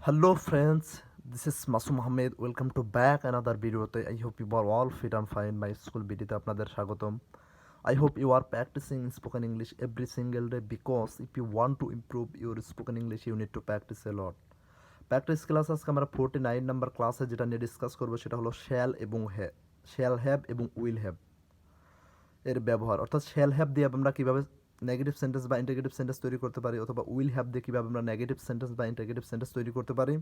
Hello friends, this is Masum Ahmed. Welcome to back another video. I hope you are all fit and fine. My school ভিডিওতে আপনাদের স্বাগতম. I hope you are practicing spoken English every single day because if you want to improve your spoken English you need to practice a lot. Practice class আজকে আমরা 49 number ক্লাসে যেটা নিয়ে discuss করব সেটা হলো শ্যাল হ্যাভ এবং will have এর ব্যবহার, অর্থাৎ শ্যাল হ্যাভ দিয়ে আমরা কীভাবে নেগেটিভ সেন্টেন্স বা ইন্টারগেটিভ সেন্টেন্স তৈরি করতে পারি, অথবা উইল হ্যাভ দিয়ে কীভাবে আমরা নেগেটিভ সেন্টেন্স বা ইন্টারগেটিভ সেন্টেন্স তৈরি করতে পারি,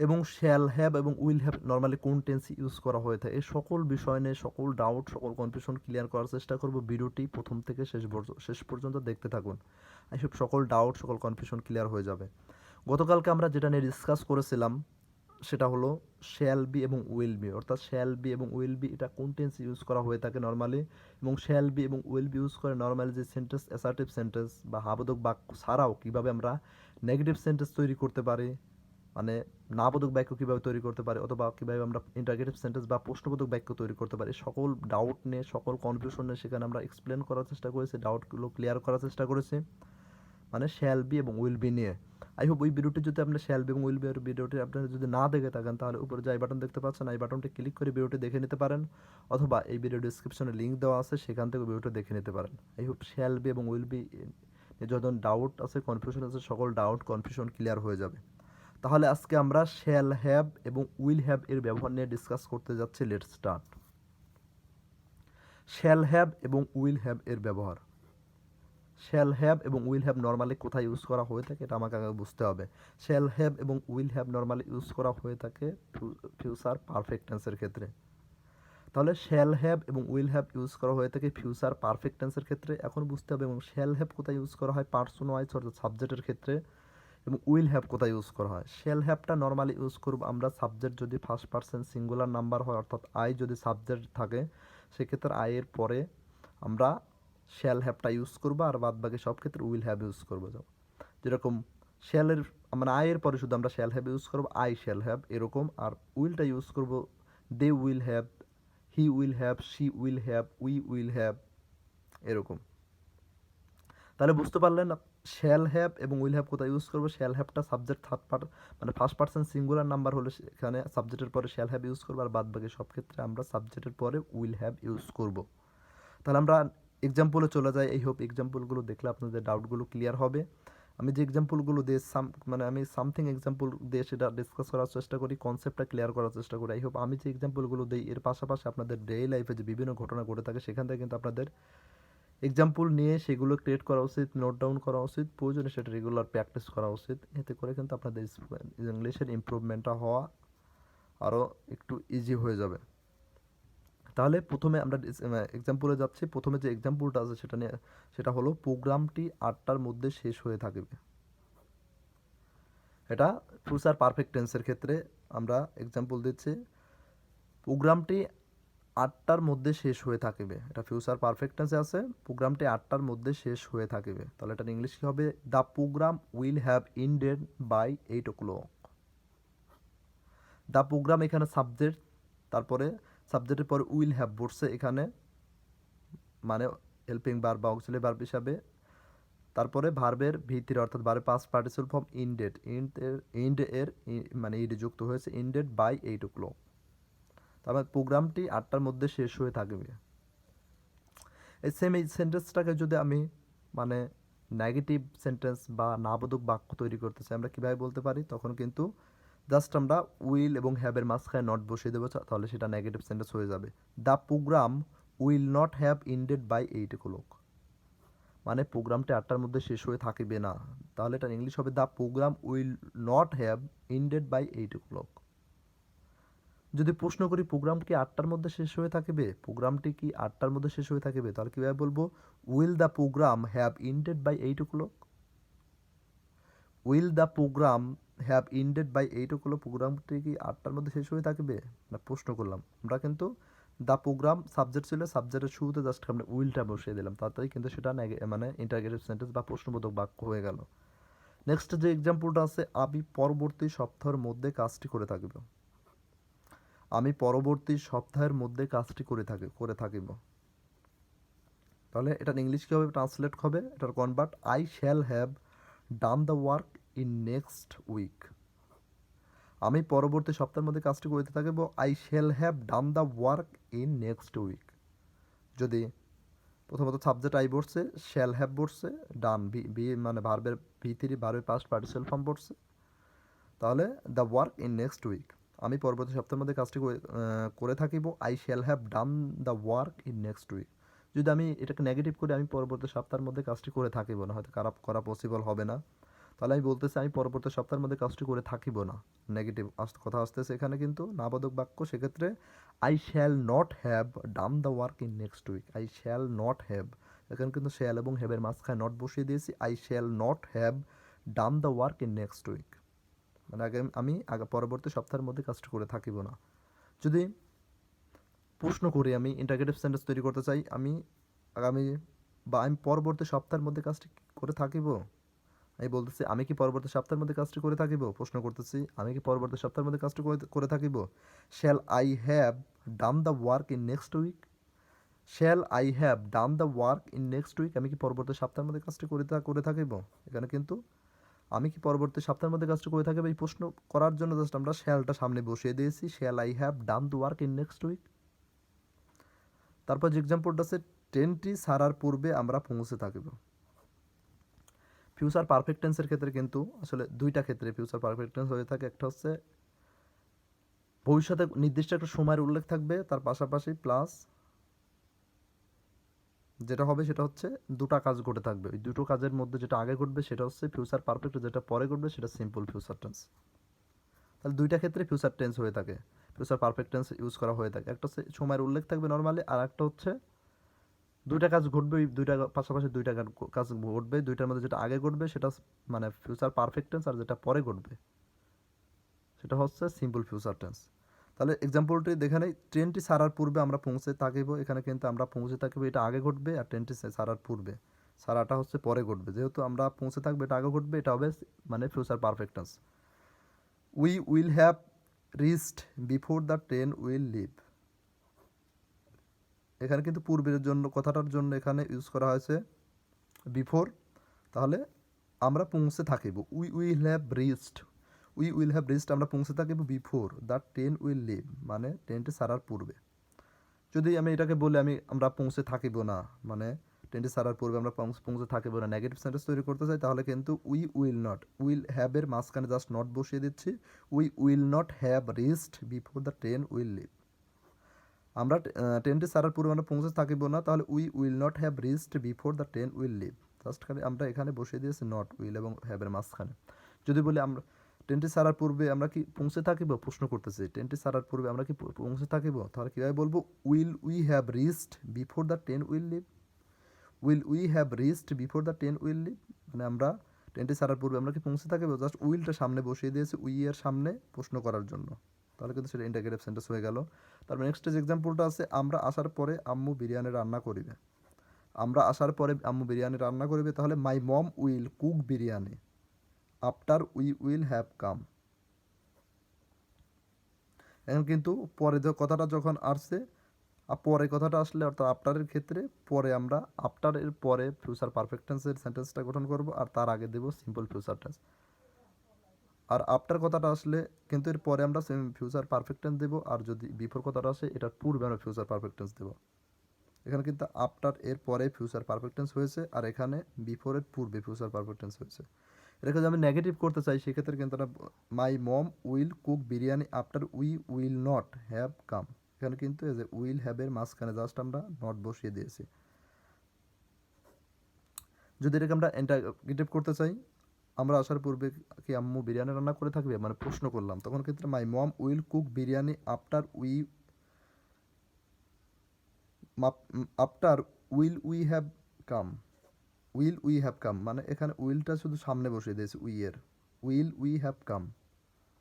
এবং শ্যাল হ্যাভ এবং উইল হ্যাভ নর্মালি কোন টেন্স ইউজ করা হয়ে থাকে, এই সকল বিষয় নিয়ে সকল ডাউট সকল কনফিউশন ক্লিয়ার করার চেষ্টা করব। ভিডিওটি প্রথম থেকে শেষ পর্যন্ত দেখতে থাকুন। আই হোপ সকল ডাউট সকল কনফিউশন ক্লিয়ার হয়ে যাবে। গতকালকে আমরা যেটা নিয়ে ডিসকাস করেছিলাম সেটা হলো শ্যাল বি এবং উইল বি, অর্থাৎ শ্যাল বি এবং উইল বি এটা কোন টেন্স ইউজ করা হয়ে থাকে নর্মালি, এবং শ্যাল বি এবং উইল বি ইউজ করে নর্মালি যে সেন্টেন্স অ্যাসার্টিভ সেন্টেন্স বা হাবোধক বাক্য ছাড়াও কীভাবে আমরা নেগেটিভ সেন্টেন্স তৈরি করতে পারি, মানে নাবোধক বাক্য কীভাবে তৈরি করতে পারি, অথবা কীভাবে আমরা ইন্টারগেটিভ সেন্টেন্স বা প্রশ্নবোধক বাক্য তৈরি করতে পারি, সকল ডাউট নিয়ে সকল কনফিউশন নিয়ে সেখানে আমরা এক্সপ্লেন করার চেষ্টা করেছি, ডাউটগুলো ক্লিয়ার করার চেষ্টা করেছি, মানে শ্যাল বি এবং উইল বি নিয়ে। আই হোপ ওই ভিডিওটি যদি আপনি শ্যাল বি এবং উইল বি এর ভিডিওটি আপনারা যদি না দেখে থাকেন তাহলে উপরে যে আই বাটন দেখতে পাচ্ছেন এই বাটনটি ক্লিক করে ভিডিওটি দেখে নিতে পারেন, অথবা এই ভিডিও ডিসক্রিপশনে লিঙ্ক দেওয়া আছে সেখান থেকে ভিডিওটি দেখে নিতে পারেন। আই হোপ শ্যাল বি এবং উইল বি যত ডাউট আছে কনফিউশন আছে সকল ডাউট কনফিউশন ক্লিয়ার হয়ে যাবে। তাহলে আজকে আমরা শ্যাল হ্যাভ এবং উইল হ্যাভ এর ব্যবহার নিয়ে ডিসকাস করতে যাচ্ছি। Let's start. শ্যাল হ্যাভ এবং উইল হ্যাভ এর ব্যবহার। শ্যাল হ্যাভ এবং উইল হ্যাভ নর্মালি কোথায় ইউজ করা হয়ে থাকে এটা আমাকে আগে বুঝতে হবে। শ্যাল হ্যাভ এবং উইল হ্যাভ নর্মালি ইউজ করা হয়ে থাকে ফিউচার পারফেক্ট টেন্সের ক্ষেত্রে। তাহলে শ্যাল হ্যাভ এবং উইল হ্যাভ ইউজ করা হয়ে থাকে ফিউচার পারফেক্ট টেন্সের ক্ষেত্রে। এখন বুঝতে হবে এবং শ্যাল হ্যাভ কোথায় ইউজ করা হয় পার্সন ওয়াইজ অর্থাৎ সাবজেক্টের ক্ষেত্রে, এবং উইল হ্যাভ কোথায় ইউজ করা হয়। শ্যাল হ্যাভটা নর্মালি ইউজ করব আমরা সাবজেক্ট যদি ফার্স্ট পার্সন সিঙ্গুলার নাম্বার হয়, অর্থাৎ আই যদি সাবজেক্ট থাকে সেক্ষেত্রে আয়ের পরে আমরা শ্যাল হ্যাভটা ইউজ করবো, আর বাদ বাকি সব ক্ষেত্রে উইল হ্যাভ ইউজ করবো। যেরকম শ্যালের মানে আয়ের পরে শুধু আমরা শ্যাল হ্যাভ ইউজ করবো, আই শ্যাল হ্যাভ এরকম, আর উইলটা ইউজ করবো they will have, he will have, she will have, we will have এরকম। তাহলে বুঝতে পারলেন শ্যাল হ্যাভ এবং উইল হ্যাভ কোথায় ইউজ করবো। শ্যাল হ্যাভটা সাবজেক্ট মানে ফার্স্ট পার্সন সিঙ্গুলার নাম্বার হলে সেখানে সাবজেক্টের পরে শ্যাল হ্যাভ ইউজ করবো, আর বাদ বাকি সব ক্ষেত্রে আমরা সাবজেক্টের পরে উইল হ্যাভ ইউজ করবো। তাহলে আমরা এক্সাম্পলে চলে যাই। এই হোপ এক্সাম্পলগুলো দেখলে আপনাদের ডাউটগুলো ক্লিয়ার হবে। আমি যে এক্সাম্পলগুলো দিয়ে আমি সামথিং এক্সাম্পল দিয়ে সেটা ডিসকাস করার চেষ্টা করি, কনসেপ্টটা ক্লিয়ার করার চেষ্টা করি। আই হোপ আমি যে এক্সাম্পলগুলো দিই এর পাশাপাশি আপনাদের ডেইলি লাইফে যে বিভিন্ন ঘটনা ঘটে থাকে সেখান থেকে কিন্তু আপনাদের এক্সাম্পল নিয়ে সেগুলো ক্রিয়েট করা উচিত, নোট ডাউন করা উচিত, প্রয়োজনে সেটা রেগুলার প্র্যাকটিস করা উচিত। এতে করে কিন্তু আপনাদের ইংলিশের ইমপ্রুভমেন্টটা হওয়া আরও একটু ইজি হয়ে যাবে। তাহলে প্রথমে আমরা এক্সাম্পলে যাচ্ছি। প্রথমে যে এক্সাম্পলটা আছে সেটা হলো প্রোগ্রামটি 8টার মধ্যে শেষ হয়ে থাকবে। এটা ফিউচার পারফেক্ট টেন্সের ক্ষেত্রে আমরা এক্সাম্পল দিচ্ছি। প্রোগ্রামটি 8টার মধ্যে শেষ হয়ে থাকবে, এটা ফিউচার পারফেক্ট টেন্সে আছে। প্রোগ্রামটি 8টার মধ্যে শেষ হয়ে থাকবে, তাহলে এটা ইংলিশ কী হবে? The programme will have ended by 8 o'clock। The programme এখানে সাবজেক্ট, তারপরে সাবজেক্টের পরে উইল হ্যাভ বসছে এখানে, মানে হেল্পিং ভার্ব বা অক্সিলারি ভার্ব হিসাবে, তারপরে ভার্বের ভিতরে অর্থাৎ ভার্বের পাস্ট পার্টিসিপল ফর্ম ইন্ড এর মানে ইড যুক্ত হয়েছে ইন্ডেড বাই 8 o'clock। তারপর প্রোগ্রামটি 8টার মধ্যে শেষ হয়ে থাকবে। এই সেন্টেন্সটাকে যদি আমি মানে নেগেটিভ সেন্টেন্স বা নাবোধক বাক্য তৈরি করতে চাই আমরা কীভাবে বলতে পারি? তখন কিন্তু জাস্ট আমরা উইল এবং হ্যাভের মাঝখানে নট বসিয়ে দেবো, তাহলে সেটা নেগেটিভ সেন্টেন্স হয়ে যাবে। The programme will not have ended by 8 o'clock, মানে প্রোগ্রামটি 8টার মধ্যে শেষ হয়ে থাকবে না। তাহলে এটা ইংলিশ হবে the programme will not have ended by 8 o'clock। যদি প্রশ্ন করি প্রোগ্রাম কি 8টার মধ্যে শেষ হয়ে থাকবে, প্রোগ্রামটি কি 8টার মধ্যে শেষ হয়ে থাকবে, তাহলে কীভাবে বলবো? Will the programme have ended by 8 o'clock। Will the programme have ended by 8 o'clock, প্রোগ্রামটি কি 8টার মধ্যে শেষ হয়ে থাকবে না? প্রশ্ন করলাম আমরা, কিন্তু দ্য প্রোগ্রাম সাবজেক্ট ছিল, সাবজেক্টের শুরুতে জাস্ট আমরা উইলটা বসিয়ে দিলাম, তাড়াতাড়ি কিন্তু সেটা মানে ইন্টারগেটিভ সেন্টেন্স বা প্রশ্নবোধক বাক্য হয়ে গেল। নেক্সট যে এক্সাম্পলটা আছে, আমি পরবর্তী সপ্তাহের মধ্যে কাজটি করে থাকব। আমি পরবর্তী সপ্তাহের মধ্যে কাজটি করে থাকিব। তাহলে এটার ইংলিশ কীভাবে ট্রান্সলেট হবে? এটার convert I shall have done the work in next week. আমি পরবর্তী সপ্তাহের মধ্যে কাজটি করতে থাকবো, I shall have done the work in next week. যদি প্রথমত সাবজেক্ট আই বসছে, শ্যাল হ্যাভ বসছে, ডান বি মানে ভার্বের V3 ভার্বের পাস্ট পার্টিসিপাল ফর্ম বসছে, তাহলে the work in next week, আমি পরবর্তী সপ্তাহের মধ্যে কাজটি করে থাকিব, I shall have done the work in next week. যদি আমি এটাকে নেগেটিভ করি, আমি পরবর্তী সপ্তাহের মধ্যে কাজটি করে থাকিব না, হয়তো খারাপ করা পসিবল হবে না, তাহলে আমি বলতেছি আমি পরবর্তী সপ্তাহের মধ্যে কাজটি করে থাকিব না। নেগেটিভ কথা আসতেছে এখানে কিন্তু নাবোধক বাক্য, সেক্ষেত্রে I shall not have done the work in next week. I shall not have, এখানে কিন্তু শ্যাল এবং হ্যাভের মাঝখানে নট বসিয়ে দিয়েছি, I shall not have done the work in next week, মানে আমি পরবর্তী সপ্তাহের মধ্যে কাজটি করে থাকিব না। যদি প্রশ্ন করি, আমি ইন্টারগেটিভ সেন্টেন্স তৈরি করতে চাই, আমি পরবর্তী সপ্তাহের মধ্যে কাজটি করে থাকিব, আমি বলতেছি আমি কি পরবর্তী সপ্তাহের মধ্যে কাজটি করে থাকিব, প্রশ্ন করতেছি আমি কি পরবর্তী সপ্তাহের মধ্যে কাজটি করে থাকিব। Shall I have done the work in next week, shall I have done the work in next week, আমি কি পরবর্তী সপ্তাহের মধ্যে কাজটি করে থাকিব। এখানে কিন্তু আমি কি পরবর্তী সপ্তাহের মধ্যে কাজটি করে থাকিব, এই প্রশ্ন করার জন্য জাস্ট আমরা শ্যালটা সামনে বসিয়ে দিয়েছি, shall I have done the work in next week. তারপর যে এক্সাম্পলটা আছে, ট্রেনটি ছাড়ার পূর্বে আমরা পৌঁছে থাকিব। ফিউচার পারফেক্ট টেন্সের ক্ষেত্রে কিন্তু আসলে দুইটা ক্ষেত্রে ফিউচার পারফেক্ট টেন্স হয়ে থাকে, একটা হচ্ছে ভবিষ্যতে নির্দিষ্ট একটা সময়ের উল্লেখ থাকবে, তার পাশাপাশি প্লাস যেটা হবে সেটা হচ্ছে দুটা কাজ ঘটে থাকবে, ওই দুটো কাজের মধ্যে যেটা আগে ঘটবে সেটা হচ্ছে ফিউচার পারফেক্ট, যেটা পরে ঘটবে সেটা সিম্পল ফিউচার টেন্স। তাহলে দুইটা ক্ষেত্রে ফিউচার টেন্স হয়ে থাকে, ফিউচার পারফেক্ট টেন্স ইউজ করা হয়ে থাকে, একটা হচ্ছে সময়ের উল্লেখ থাকবে নর্মালি, আর একটা হচ্ছে দুইটা কাজ ঘটবে, ওই দুইটা পাশাপাশি দুইটা কাজ ঘটবে, দুইটার মধ্যে যেটা আগে ঘটবে সেটা মানে ফিউচার পারফেক্ট টেন্স, আর যেটা পরে ঘটবে সেটা হচ্ছে সিম্পল ফিউচার টেন্স। তাহলে এক্সাম্পলটি দেখে নেই, ট্রেনটি ছাড়ার পূর্বে আমরা পৌঁছে থাকিব, এখানে কিন্তু আমরা পৌঁছে থাকিব এটা আগে ঘটবে, আর ট্রেনটি ছাড়ার পূর্বে ছাড়াটা হচ্ছে পরে ঘটবে, যেহেতু আমরা পৌঁছে থাকবে এটা আগে ঘটবে, এটা হবে মানে future perfect tense. We will have reached before the train will leave, এখানে কিন্তু পূর্বের জন্য কথাটার জন্য এখানে ইউজ করা হয়েছে বিফোর, তাহলে আমরা পৌঁছে থাকিব, we will have reached, we will have reached আমরা পৌঁছে থাকিব before the train will leave, মানে ট্রেনটি ছাড়ার পূর্বে। যদি আমি এটাকে বলি আমরা পৌঁছে থাকিব না, মানে ট্রেনটি ছাড়ার পূর্বে আমরা পৌঁছে থাকিব না, নেগেটিভ সেন্টেন্স তৈরি করতে চাই, তাহলে কিন্তু উই উইল নট, উইল হ্যাভের মাঝখানে জাস্ট নট বসিয়ে দিচ্ছি, we will not have reached before the train will leave. আমরা ট্রেনটি ছাড়ার পূর্বে আমরা পৌঁছে থাকিব না, তাহলে we will not have reached before the train will leave, just খালি আমরা এখানে বসিয়ে দিয়েছি নট, উইল এবং হ্যাভের মাঝখানে। যদি বলি আমরা ট্রেনটি ছাড়ার পূর্বে আমরা কি পৌঁছে থাকিব, প্রশ্ন করতেছি ট্রেনটি ছাড়ার পূর্বে আমরা কি পৌঁছে থাকিব, তাহলে কীভাবে বলবো, will we have reached before the train will leave, will we have reached before the train will leave, মানে আমরা ট্রেনটি ছাড়ার পূর্বে আমরা কি পৌঁছে থাকিব, জাস্ট উইলটা সামনে বসিয়ে দিয়েছি উই এর সামনে প্রশ্ন করার জন্য, তাহলে কিন্তু সেটা ইন্টারগেটিভ সেন্টেন্স হয়ে গেল। তারপর নেক্সট যে এক্সাম্পলটা আছে, আমরা আসার পরে আম্মু বিরিয়ানি রান্না করিবে, আমরা আসার পরে আম্মু বিরিয়ানি রান্না করিবে, তাহলে my mom will cook biryani after we will have come. এখন কিন্তু পরে কথাটা যখন আসছে, পরে কথাটা আসলে অর্থাৎ আফটারের ক্ষেত্রে পরে আমরা আফটারের পরে ফিউচার পারফেক্ট টেন্সের সেন্টেন্সটা গঠন করব, আর তার আগে দেব সিম্পল ফিউচার টেন্স। আর আফটার কথাটা আসলে কিন্তু এর পরে আমরা ফিউচার পারফেক্ট টেন্স দেবো, আর যদি বিফোর কথাটা আসে এটার পূর্বে আমরা ফিউচার পারফেক্ট টেন্স দেবো। এখানে কিন্তু আফটার এর পরে ফিউচার পারফেক্ট টেন্স হয়েছে, আর এখানে বিফোরের পূর্বে ফিউচার পারফেক্ট টেন্স হয়েছে। এটাকে যদি আমি নেগেটিভ করতে চাই সেক্ষেত্রে কিন্তু আমরা my mom will cook biryani after we will not have come, এখানে কিন্তু এই যে উইল হ্যাভের মাঝখানে জাস্ট আমরা নট বসিয়ে দিয়েছি। যদি এটাকে আমরা ইন্টারগেটিভ করতে চাই, আমরা আসার পূর্বে কি আম্মু বিরিয়ানি রান্না করে থাকবে, মানে প্রশ্ন করলাম, তখন ক্ষেত্রে my mom will cook biryani after will we have come, will we have come, মানে এখানে উইলটা শুধু সামনে বসিয়ে দিয়েছি উইল উই হ্যাভ কাম,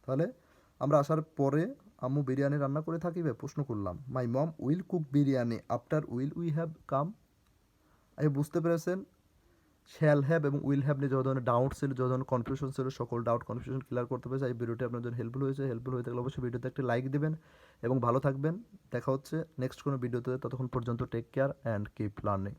তাহলে আমরা আসার পরে আম্মু বিরিয়ানি রান্না করে থাকিবে প্রশ্ন করলাম, my mom will cook biryani after will we have come. আমি বুঝতে পেরেছেন শ্যাল হ্যাভ এবং উইল হ্যাভ নিয়ে যত ধরনের ডাউট ছিল, যত ধরনের কনফিউশন ছিল, সকল ডাউট কনফিউশন ক্লিয়ার করতে পেরেছে। এই ভিডিওটি আপনার জন্য হেল্পফুল হয়েছে, হেল্পফুল হয়ে থাকলে অবশ্যই ভিডিওতে একটি লাইক দিবেন এবং ভালো থাকবেন। দেখা হচ্ছে নেক্সট কোনো ভিডিওতে, ততক্ষণ পর্যন্ত take care and keep learning.